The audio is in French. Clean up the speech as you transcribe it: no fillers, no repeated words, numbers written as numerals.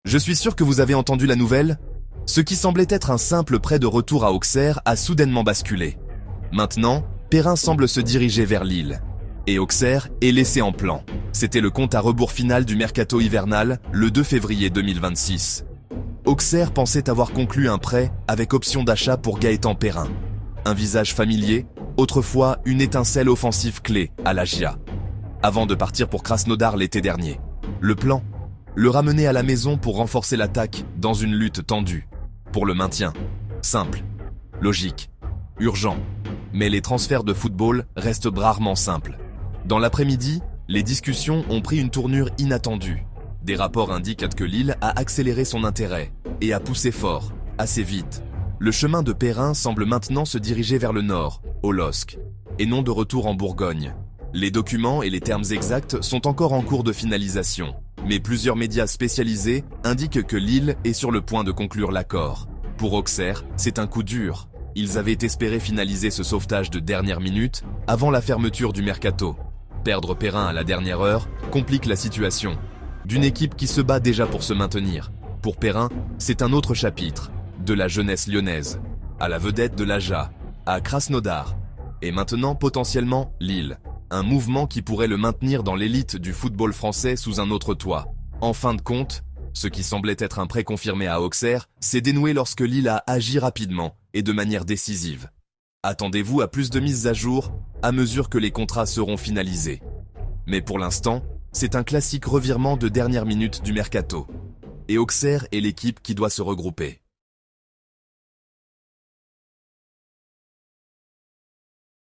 Je suis sûr que vous avez entendu la nouvelle. Ce qui semblait être un simple prêt de retour à Auxerre a soudainement basculé. Maintenant, Perrin semble se diriger vers Lille. Et Auxerre est laissé en plan. C'était le compte à rebours final du mercato hivernal, le 2 février 2026. Auxerre pensait avoir conclu un prêt avec option d'achat pour Gaëtan Perrin. Un visage familier, autrefois une étincelle offensive clé à l'Agia. Avant de partir pour Krasnodar l'été dernier. Le plan ? Le ramener à la maison pour renforcer l'attaque dans une lutte tendue. Pour le maintien. Simple. Logique. Urgent. Mais les transferts de football restent rarement simples. Dans l'après-midi, les discussions ont pris une tournure inattendue. Des rapports indiquent que Lille a accéléré son intérêt et a poussé fort, assez vite. Le chemin de Perrin semble maintenant se diriger vers le nord, au LOSC, et non de retour en Bourgogne. Les documents et les termes exacts sont encore en cours de finalisation, mais plusieurs médias spécialisés indiquent que Lille est sur le point de conclure l'accord. Pour Auxerre, c'est un coup dur. Ils avaient espéré finaliser ce sauvetage de dernière minute avant la fermeture du mercato. Perdre Perrin à la dernière heure complique la situation. D'une équipe qui se bat déjà pour se maintenir. Pour Perrin, c'est un autre chapitre, de la jeunesse lyonnaise, à la vedette de l'Aja, à Krasnodar, et maintenant potentiellement Lille. Un mouvement qui pourrait le maintenir dans l'élite du football français sous un autre toit. En fin de compte, ce qui semblait être un prêt confirmé à Auxerre s'est dénoué lorsque Lille a agi rapidement et de manière décisive. Attendez-vous à plus de mises à jour à mesure que les contrats seront finalisés. Mais pour l'instant, c'est un classique revirement de dernière minute du mercato. Et Auxerre est l'équipe qui doit se regrouper.